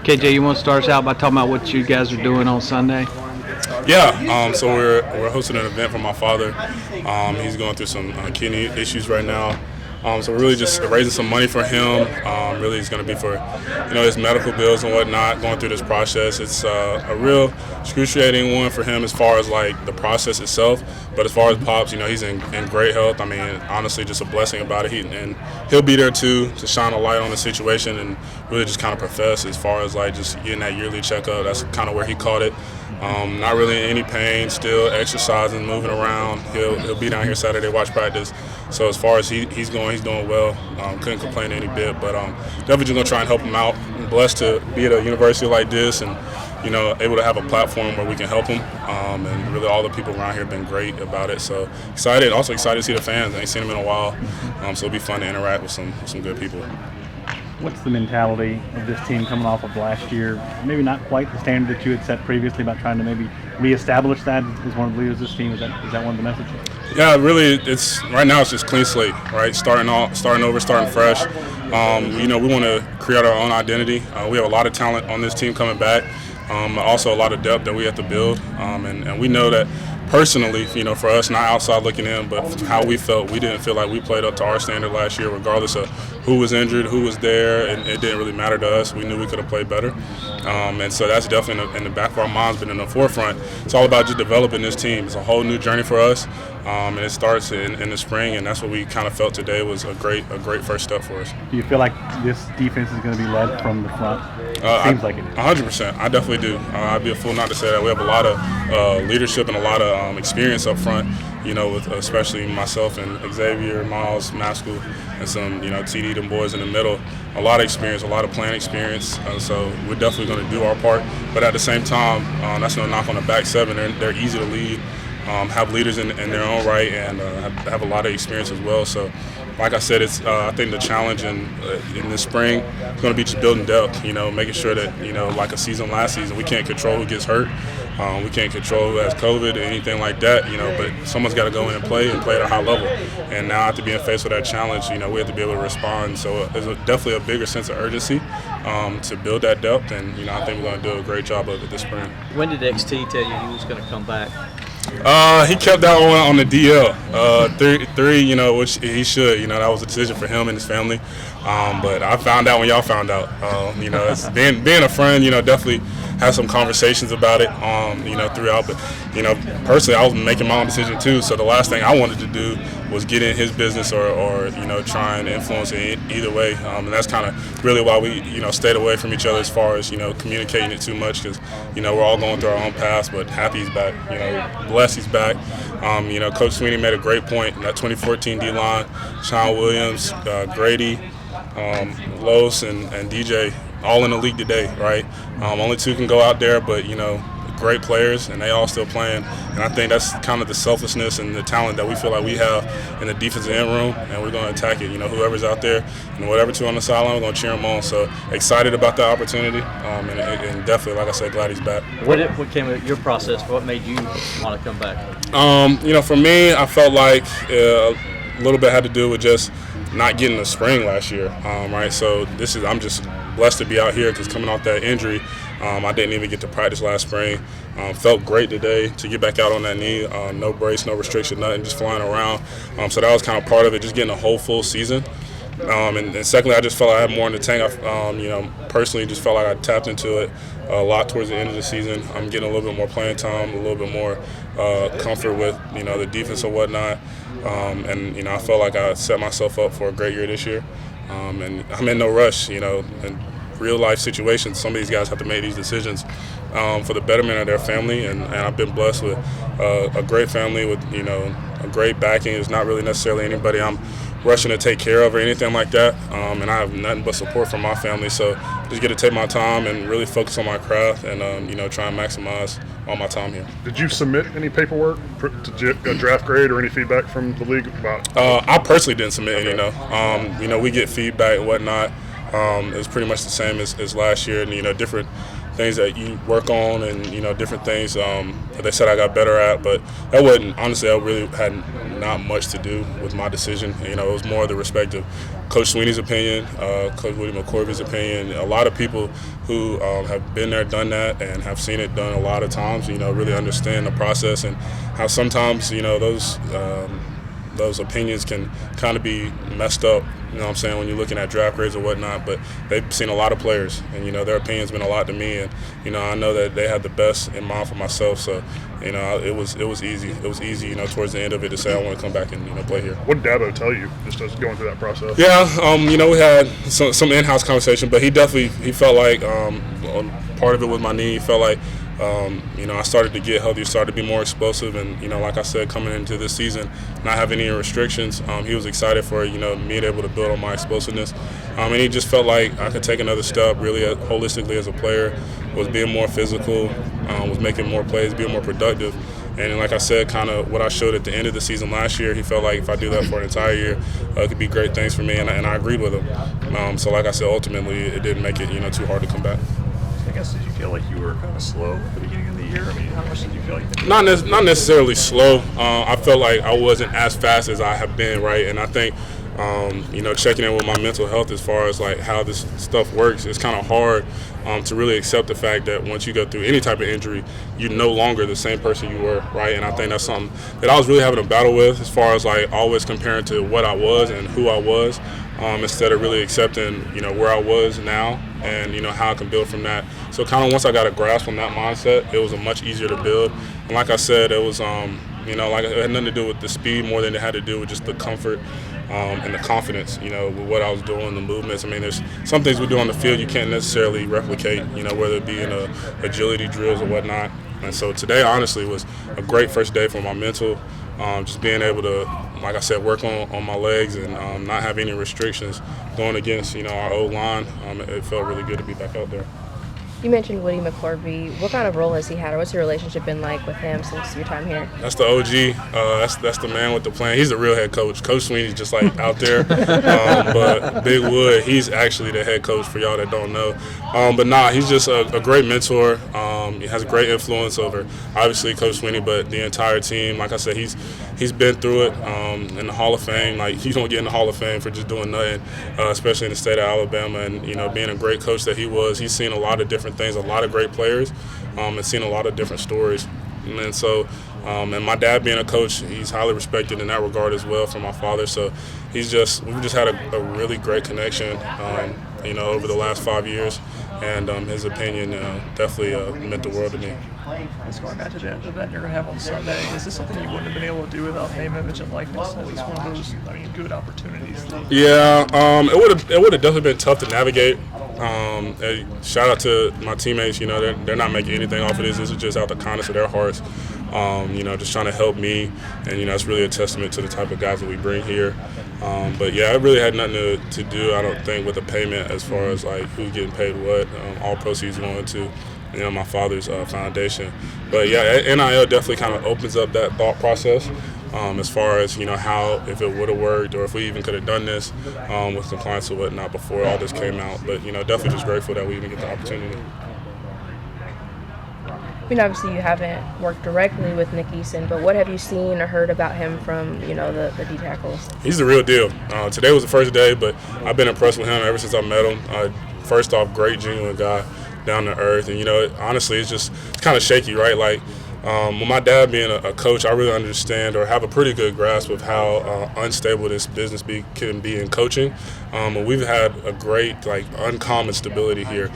KJ, you want to start us out by talking about what you guys are doing on Sunday? Yeah, so we're hosting an event for my father. He's going through some kidney issues right now. So we're really just raising some money for him. Really, it's going to be for his medical bills and whatnot. Going through this process, it's a real excruciating one for him as far as like the process itself. But as far as Pops, he's in great health. I mean, honestly, just a blessing about it. And he'll be there too to shine a light on the situation and really just kind of profess as far as like just getting that yearly checkup. That's kind of where he caught it. Not really in any pain, still exercising, moving around. He'll be down here Saturday, watch practice. So as far as he's doing well. Couldn't complain any bit, but definitely just gonna try and help him out. I'm blessed to be at a university like this and able to have a platform where we can help him. And really all the people around here have been great about it. So excited, also excited to see the fans. I ain't seen them in a while, so it'll be fun to interact with some good people. What's the mentality of this team coming off of last year? Maybe not quite the standard that you had set previously about trying to maybe reestablish that as one of the leaders of this team. Is that one of the messages? Yeah, really, right now it's just clean slate, right? Starting over, starting fresh. We want to create our own identity. We have a lot of talent on this team coming back. Also a lot of depth that we have to build. And we know that personally, for us, not outside looking in, but how we felt, we didn't feel like we played up to our standard last year, regardless of who was injured, who was there, and it didn't really matter to us. We knew we could have played better. And so that's definitely in the back of our minds, been in the forefront. It's all about just developing this team. It's a whole new journey for us, and it starts in the spring, and that's what we kind of felt today was a great first step for us. Do you feel like this defense is going to be led from the front? Seems like it is. 100%. I definitely do. I'd be a fool not to say that. We have a lot of leadership and a lot of experience up front, with especially myself and Xavier, Miles, Maskell, and some, TD, them boys in the middle. A lot of experience, a lot of playing experience. So we're definitely going to do our part. But at the same time, that's no knock on the back seven. They're easy to lead, have leaders in their own right, and have a lot of experience as well. So, like I said, it's I think the challenge in the spring is going to be just building depth. Making sure that like a season last season, we can't control who gets hurt. We can't control who has COVID or anything like that. But someone's got to go in and play at a high level. And now after being faced with that challenge, we have to be able to respond. So there's definitely a bigger sense of urgency to build that depth. And I think we're going to do a great job of it this spring. When did XT tell you he was going to come back? He kept that one on the DL. Three, which he should. That was a decision for him and his family. But I found out when y'all found out. It's being a friend, definitely had some conversations about it, throughout. But, personally, I was making my own decision too. So the last thing I wanted to do was get in his business or try and influence it either way. And that's kind of really why we, stayed away from each other as far as, communicating it too much because, we're all going through our own paths. But happy he's back. Blessed he's back. Coach Sweeney made a great point in that 2014 D-line. Sean Williams, Grady, Los, and DJ all in the league today, right? Only two can go out there, but, great players, and they all still playing. And I think that's kind of the selflessness and the talent that we feel like we have in the defensive end room, and we're going to attack it. Whoever's out there and whatever two on the sideline, we're going to cheer them on. So excited about the opportunity, and definitely, like I said, glad he's back. What came with your process? What made you want to come back? For me, I felt like a little bit had to do with just not getting the spring last year, right? So I'm just blessed to be out here because coming off that injury, I didn't even get to practice last spring. Felt great today to get back out on that knee. No brace, no restriction, nothing, just flying around. So that was kind of part of it, just getting a whole full season. And secondly, I just felt like I had more in the tank. Personally just felt like I tapped into it a lot towards the end of the season. I'm getting a little bit more playing time, a little bit more comfort with, the defense and whatnot. And I felt like I set myself up for a great year this year. And I'm in no rush, and real life situations, some of these guys have to make these decisions for the betterment of their family, and I've been blessed with a great family with a great backing. It's not really necessarily anybody I'm rushing to take care of or anything like that, and I have nothing but support from my family. So just get to take my time and really focus on my craft and try and maximize all my time here. Did you submit any paperwork to draft grade or any feedback from the league about? I personally didn't submit any. We get feedback and whatnot. It was pretty much the same as last year, and different things that you work on and, different things that they said I got better at. But that wasn't, honestly, that really had not much to do with my decision. It was more the respect of Coach Sweeney's opinion, Coach Woody McCorvey's opinion. A lot of people who have been there, done that, and have seen it done a lot of times, really understand the process and how sometimes, those opinions can kind of be messed up, when you're looking at draft grades or whatnot. But they've seen a lot of players, and, their opinions mean a lot to me. And, I know that they had the best in mind for myself. So, it was easy. It was easy, towards the end of it to say I want to come back and, play here. What did Dabo tell you just as going through that process? Yeah, we had some in-house conversation, but he felt like part of it was my knee. He felt like, I started to get healthier, started to be more explosive, and like I said, coming into this season, not having any restrictions, he was excited for being able to build on my explosiveness, and he just felt like I could take another step, really holistically as a player, was being more physical, was making more plays, being more productive. And like I said, kind of what I showed at the end of the season last year, he felt like if I do that for an entire year, it could be great things for me, and I agreed with him. So like I said, ultimately, it didn't make it too hard to come back. I guess, did you feel like you were kind of slow at the beginning of the year? I mean, how much did you feel like? Not necessarily slow. I felt like I wasn't as fast as I have been, right? And I think, checking in with my mental health as far as like how this stuff works, it's kind of hard to really accept the fact that once you go through any type of injury, you're no longer the same person you were, right? And I think that's something that I was really having a battle with, as far as like always comparing to what I was and who I was, instead of really accepting, where I was now and, how I can build from that. So kind of once I got a grasp on that mindset, it was much easier to build. And like I said, it was, like it had nothing to do with the speed more than it had to do with just the comfort and the confidence, with what I was doing, the movements. I mean, there's some things we do on the field you can't necessarily replicate, whether it be in agility drills or whatnot. And so today, honestly, was a great first day for my mental, just being able to, like I said, work on my legs and not have any restrictions going against, our O-line. It felt really good to be back out there. You mentioned Woody McCorvey. What kind of role has he had, or what's your relationship been like with him since your time here? That's the OG. That's the man with the plan. He's the real head coach. Coach Sweeney's just like out there. But Big Wood, he's actually the head coach for y'all that don't know. But he's just a great mentor. He has a great influence over, obviously, Coach Sweeney, but the entire team. Like I said, he's been through it in the Hall of Fame. Like, you don't get in the Hall of Fame for just doing nothing, especially in the state of Alabama. And, being a great coach that he was, he's seen a lot of different things, a lot of great players, and seen a lot of different stories. And so, and my dad being a coach, he's highly respected in that regard as well from my father. So we've just had a really great connection, over the last 5 years. And his opinion definitely meant the world to me. Let's go back to the event you're going to have on Sunday. Is this something you wouldn't have been able to do without name, image, and likeness? At least one of those, good opportunities. Yeah, it would have definitely been tough to navigate. Shout out to my teammates. They're not making anything off of this. This is just out the kindness of their hearts. Just trying to help me, and it's really a testament to the type of guys that we bring here. But yeah, it really had nothing to do, I don't think, with the payment as far as like who's getting paid what. All proceeds going to my father's foundation. But yeah, NIL definitely kind of opens up that thought process as far as how, if it would have worked, or if we even could have done this with compliance or whatnot before all this came out. But definitely just grateful that we even get the opportunity. Obviously you haven't worked directly with Nick Eason, but what have you seen or heard about him from, the D tackles? He's the real deal. Today was the first day, but I've been impressed with him ever since I met him. First off, great, genuine guy, down to earth. And, honestly, it's kind of shaky, right? Like, with my dad being a coach, I really understand or have a pretty good grasp of how unstable this business can be in coaching. And we've had a great, uncommon stability here.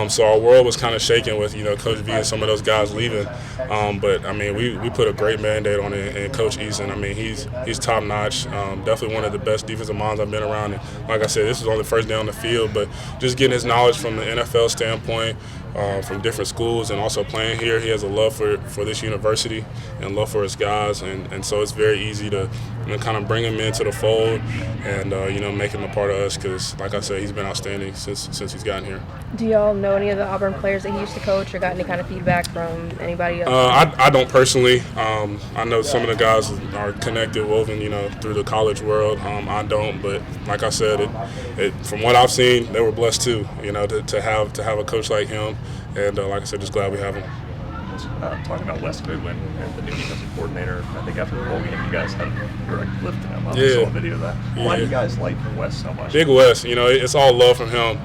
So our world was kind of shaken with, Coach V and some of those guys leaving. But, we put a great Band-Aid on it, and Coach Eason, he's top-notch. Definitely one of the best defensive minds I've been around. And like I said, this was only the first day on the field, but just getting his knowledge from the NFL standpoint, from different schools, and also playing here, he has a love for this university and love for his guys, and so it's very easy to and kind of bring him into the fold and, make him a part of us because, like I said, he's been outstanding since he's gotten here. Do y'all know any of the Auburn players that he used to coach or got any kind of feedback from anybody else? I don't personally. I know some of the guys are connected, woven, through the college world. I don't, but like I said, from what I've seen, they were blessed too, to have a coach like him. And like I said, just glad we have him. Talking about Wes Goodwin and the new defensive coordinator, I think after the bowl game, you guys were lifting him up. I saw a video of that. Why do you guys like Wes so much? Big Wes, it's all love from him.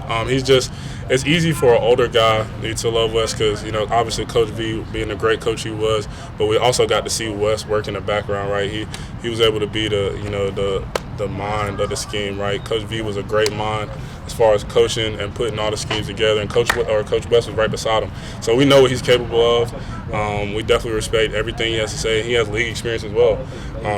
It's easy for an older guy to love Wes because, obviously Coach V being the great coach he was, but we also got to see Wes work in the background, right? He was able to be the mind of the scheme, right? Coach V was a great mind as far as coaching and putting all the schemes together, and Coach West was right beside him. So we know what he's capable of. We definitely respect everything he has to say. He has league experience as well.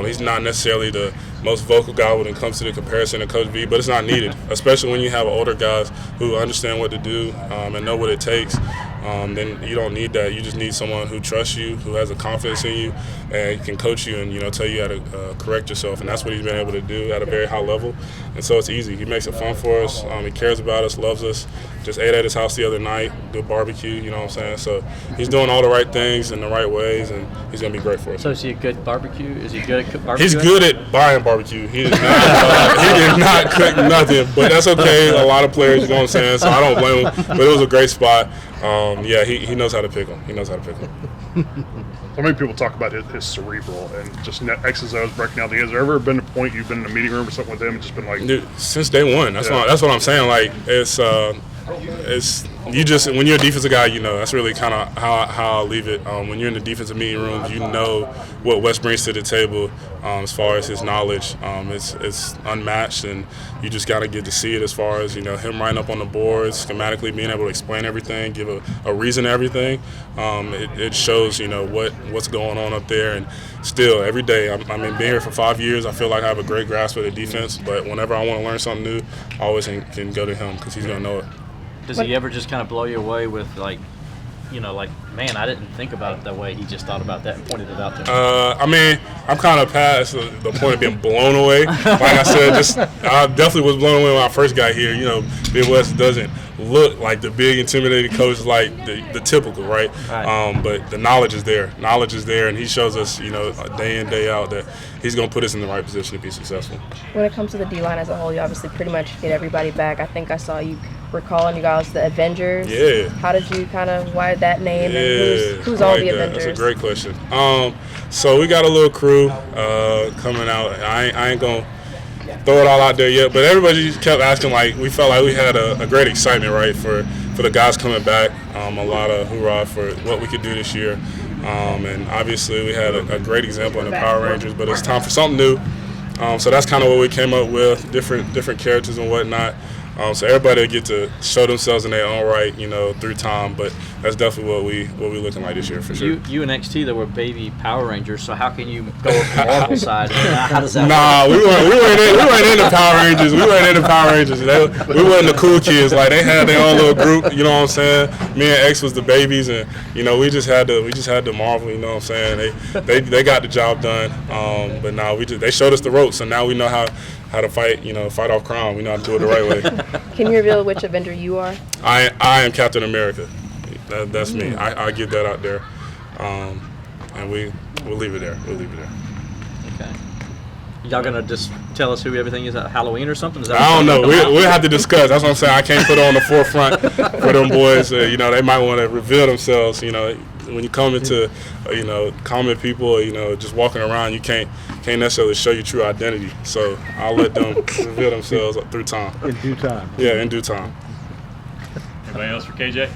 He's not necessarily the most vocal guy when it comes to the comparison to Coach V, but it's not needed, especially when you have older guys who understand what to do and know what it takes. Then you don't need that. You just need someone who trusts you, who has a confidence in you, and can coach you and tell you how to correct yourself. And that's what he's been able to do at a very high level. And so it's easy. He makes it fun for us. He cares about us, loves us. Just ate at his house the other night, do a barbecue. You know what I'm saying? So he's doing all the right things in the right ways, and he's gonna be great for us. So is he a good barbecue? Is he good at barbecue? He's good at buying barbecue. He did not cook nothing, but that's okay. A lot of players, you know what I'm saying? So I don't blame him. But it was a great spot. He knows how to pick them. He knows how to pick them. So many people talk about his cerebral and just X's and O's breaking down. Has there ever been a point you've been in a meeting room or something with him and just been like, dude, since day one? That's what I'm saying. Like it's you just when you're a defensive guy, that's really kind of how I'll leave it. When you're in the defensive meeting rooms, you know what Wes brings to the table as far as his knowledge. It's unmatched, and you just got to get to see it as far as him writing up on the boards, schematically being able to explain everything, give a reason to everything. It shows what's going on up there, and still every day. Being here for 5 years, I feel like I have a great grasp of the defense. But whenever I want to learn something new, I always can go to him because he's gonna know it. Does he ever just kind of blow you away with man, I didn't think about it that way. He just thought about that and pointed it out there. I'm kind of past the point of being blown away. Like I said, I definitely was blown away when I first got here. Big West doesn't look like the big intimidating coach like the typical, right? But the knowledge is there. And he shows us, day in, day out that he's going to put us in the right position to be successful. When it comes to the D-line as a whole, you obviously pretty much get everybody back. I think I saw you were calling you guys the Avengers. Yeah. How did you why that name? Yeah. And who's all the Avengers? That's a great question. So we got a little crew coming out. I ain't going to throw it all out there yet, but everybody just kept asking. We felt like we had a great excitement, right, for the guys coming back. A lot of hoorah for what we could do this year. And obviously we had a great example in the Power Rangers, but it's time for something new. So that's kind of what we came up with, different characters and whatnot. So everybody will get to show themselves in their own right, through time. But that's definitely what we looking like this year for sure. You and XT, there were baby Power Rangers. So how can you go with the Marvel side? How does that work? We weren't in the Power Rangers. We weren't in the Power Rangers. We weren't the cool kids. They had their own little group. You know what I'm saying? Me and X was the babies, and we just had to Marvel. You know what I'm saying? They got the job done. But now they showed us the ropes, so now we know how to fight. Fight off crime. We know how to do it the right way. Can you reveal which Avenger you are? I am Captain America. That's me. I get that out there, and we'll leave it there. Okay. Y'all gonna just tell us who everything is at Halloween or something? Is that I don't know. We'll have to discuss. That's what I'm saying. I can't put it on the forefront for them boys. They might want to reveal themselves. When you come into, common people, just walking around, you can't necessarily show your true identity. So I'll let them reveal themselves through time. In due time. Yeah, in due time. Anybody else for KJ?